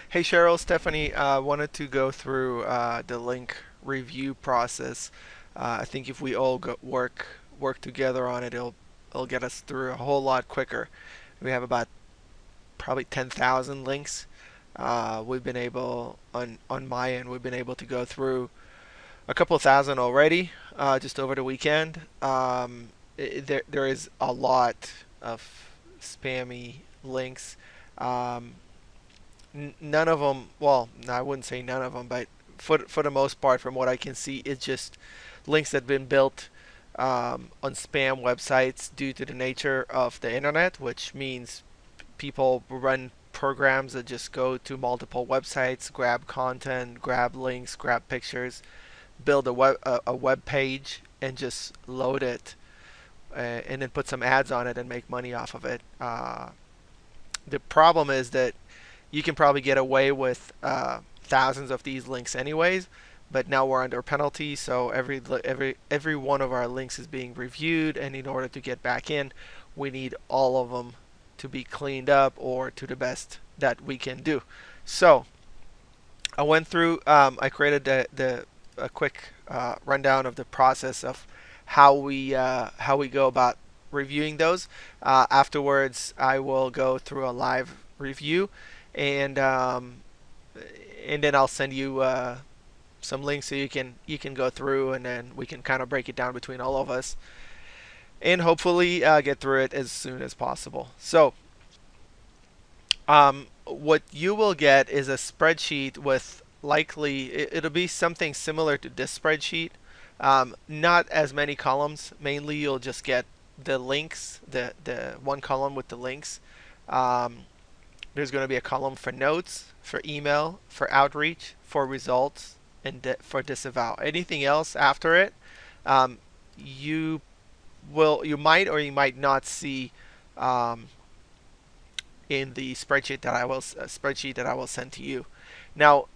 Hey Cheryl, Stephanie, wanted to go through the link review process. I think if we all work together on it, it'll get us through a whole lot quicker. We have about probably 10,000 links. We've been able on my end, we've been able to go through a couple thousand already, just over the weekend. There is a lot of spammy links. Um, None of them, well, no, I wouldn't say none of them, but for the most part, from what I can see, it's just links that have been built on spam websites due to the nature of the internet, which means people run programs that just go to multiple websites, grab content, grab links, grab pictures, build a web page, and just load it, and then put some ads on it and make money off of it. The problem is that you can probably get away with thousands of these links anyways, but now we're under penalty, so every one of our links is being reviewed, and in order to get back in, we need all of them to be cleaned up or to the best that we can do. So I went through, I created the a quick rundown of the process of how we go about reviewing those. Afterwards, I will go through a live review, and and then I'll send you some links so you can go through, and then we can kind of break it down between all of us, and hopefully get through it as soon as possible. So what you will get is a spreadsheet with likely it'll be something similar to this spreadsheet. Not as many columns. Mainly, you'll just get the links, the one column with the links. Um, there's going to be a column for notes, for email, for outreach, for results, and for disavow. Anything else after it, um, you you might or you might not see um, in the spreadsheet that I will send to you. Now,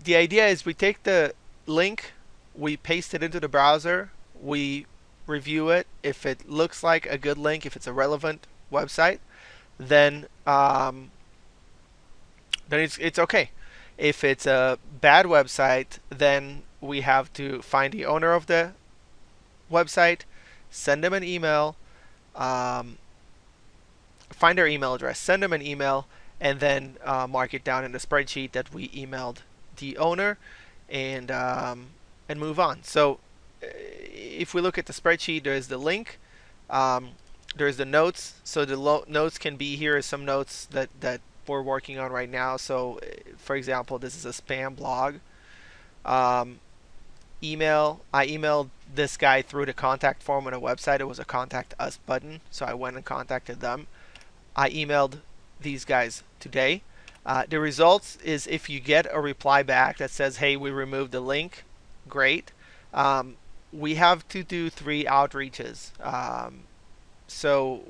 the idea is we take the link, we paste it into the browser, we review it. If it looks like a good link, if it's a relevant website, then then it's okay. If it's a bad website, then we have to find the owner of the website, send them an email, um, find their email address, send them an email, and then mark it down in the spreadsheet that we emailed the owner, and move on. So if we look at the spreadsheet, there's the link, um, there's the notes. So the notes can be here as some notes that we're working on right now. So for example, this is a spam blog. Um, I emailed this guy through the contact form on a website. It was a contact us button, so I went and contacted them. I emailed these guys today. The results is if you get a reply back that says, hey, we removed the link, great. Um, we have to do 3 outreaches. So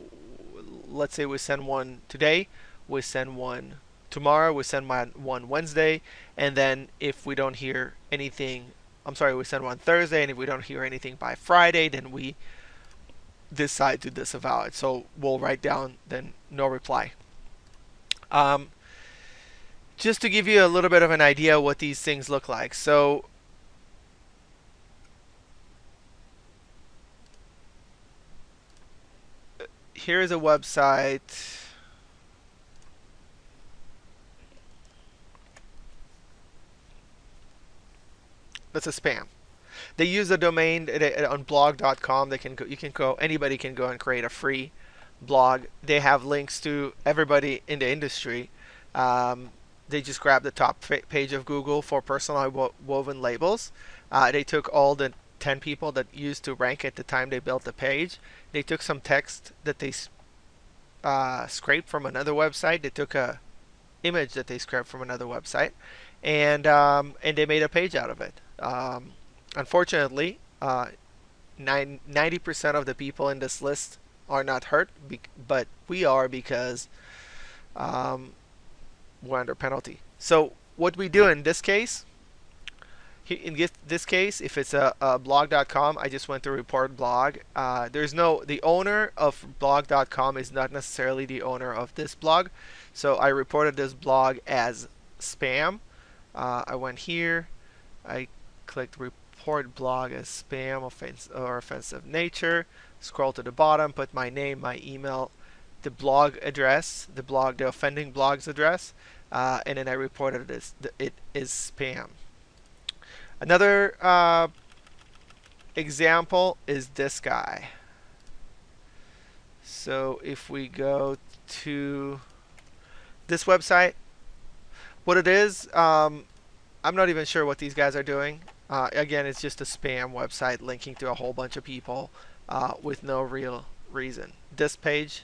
let's say we send one today, we send one tomorrow, we send one Wednesday, and then if we don't hear anything, I'm sorry, we send one Thursday, and if we don't hear anything by Friday, then we decide to disavow it. So we'll write down then no reply. Um, just to give you a little bit of an idea what these things look like. So here's a website. That's a spam. They use a domain on blog.com. Anybody can go and create a free blog. They have links to everybody in the industry. Um, they just grab the top page of Google for personalized woven labels. They took all the 10 people that used to rank at the time they built the page. They took some text that they scraped from another website. They took a image that they scraped from another website, and they made a page out of it. Unfortunately, 90% of the people in this list are not hurt, but we are because um, we're under penalty. So what we do in this case, if it's a blog.com, I just went to report blog. The owner of blog.com is not necessarily the owner of this blog. So I reported this blog as spam. I went here, I clicked report blog as spam or offensive nature, scroll to the bottom, put my name, my email, the blog address, the offending blog's address, and then I reported it is spam. Another example is this guy. So if we go to this website, what it is, I'm not even sure what these guys are doing. Again, it's just a spam website linking to a whole bunch of people with no real reason. This page,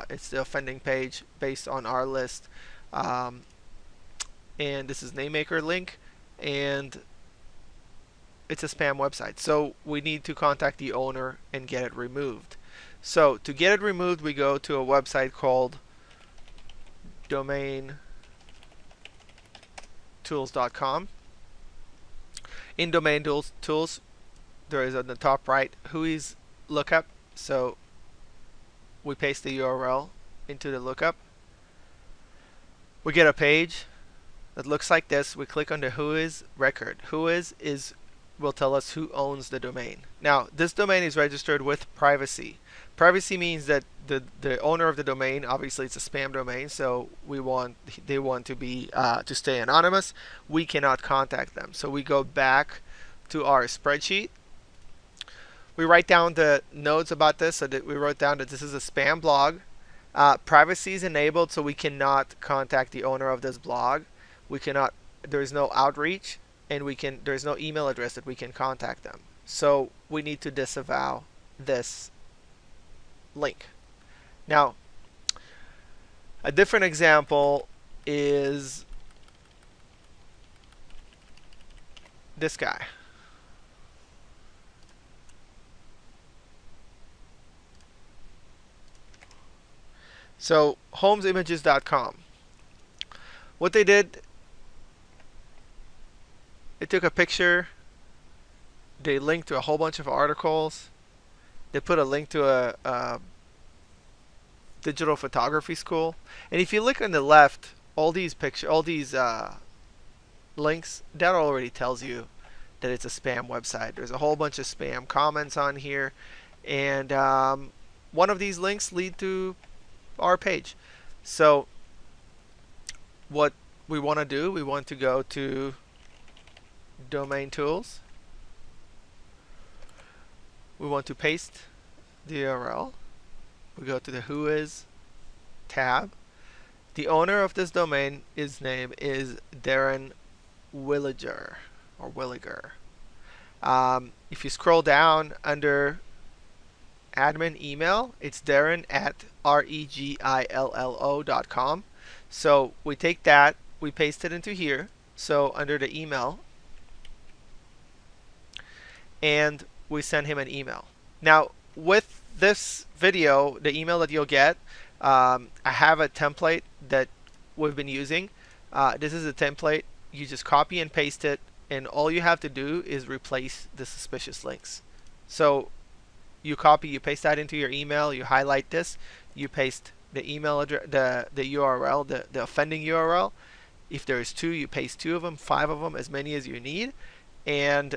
it's the offending page based on our list. And this is NameMaker link, and it's a spam website. So we need to contact the owner and get it removed. So to get it removed, we go to a website called domaintools.com. In domain tools, there is on the top right whois lookup. So we paste the URL into the lookup. We get a page that looks like this. We click on the whois record. Whois will tell us who owns the domain. Now, this domain is registered with privacy. Privacy means that the owner of the domain, obviously it's a spam domain, so they want to be to stay anonymous. We cannot contact them. So we go back to our spreadsheet. We write down the notes about this. So that we wrote down that this is a spam blog. Privacy is enabled, so we cannot contact the owner of this blog. We cannot. There is no outreach, and there's no email address that we can contact them. So we need to disavow this link. Now, a different example is this guy. So homesimages.com. What they did, they took a picture, they linked to a whole bunch of articles, they put a link to a digital photography school, and if you look on the left, all these links, that already tells you that it's a spam website. There's a whole bunch of spam comments on here, and one of these links lead to our page. So what we want to do, we want to go to domain tools. We want to paste the URL. We go to the whois tab. The owner of this domain, his name is Darren Williger or Williger. If you scroll down under admin email, it's Darren at regillo.com. So we take that, we paste it into here. So under the email, and we send him an email. Now with this video, the email that you'll get, I have a template that we've been using. This is a template. You just copy and paste it, and all you have to do is replace the suspicious links. So you copy, you paste that into your email, you highlight this, you paste the email address, the URL, the offending URL. If there is 2, you paste 2 of them, 5 of them, as many as you need, and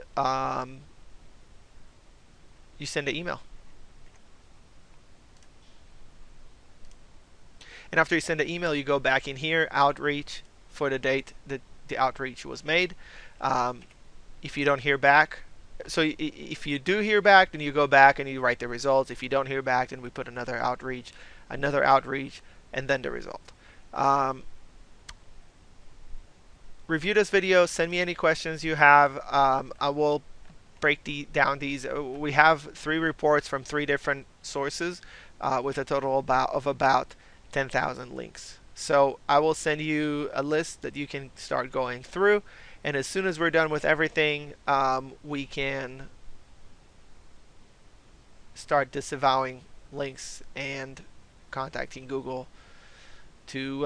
you send an email. And after you send an email, you go back in here, outreach, for the date that the outreach was made. If you don't hear back, so if you do hear back, then you go back and you write the results. If you don't hear back, then we put another outreach, and then the result. Review this video. Send me any questions you have. I will break down these. We have 3 reports from 3 different sources with a total of about 10,000 links. So I will send you a list that you can start going through, and as soon as we're done with everything, we can start disavowing links and contacting Google to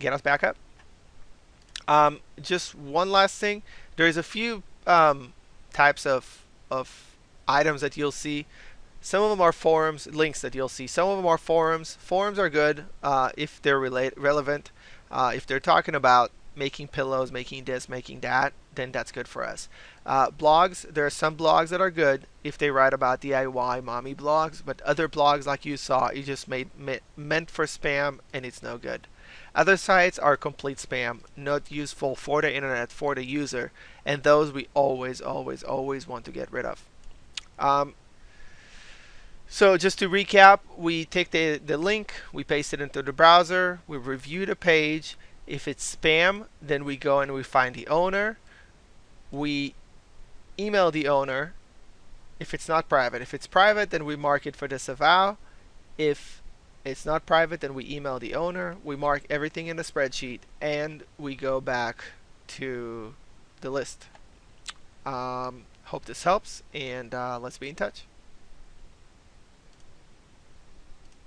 get us back up. Just one last thing, there's a few types of items that you'll see. Some of them are forums links that you'll see. Some of them are forums. Forums are good if they're relevant. If they're talking about making pillows, making this, making that, then that's good for us. Blogs, there are some blogs that are good if they write about DIY mommy blogs, but other blogs like you saw, you just meant for spam and it's no good. Other sites are complete spam, not useful for the internet, for the user, and those we always, always, always want to get rid of. Um, so just to recap, we take the link, we paste it into the browser, we review the page. If it's spam, then we go and we find the owner. We email the owner if it's not private. If it's private, then we mark it for disavow. If it's not private, then we email the owner. We mark everything in the spreadsheet, and we go back to the list. Hope this helps, and let's be in touch.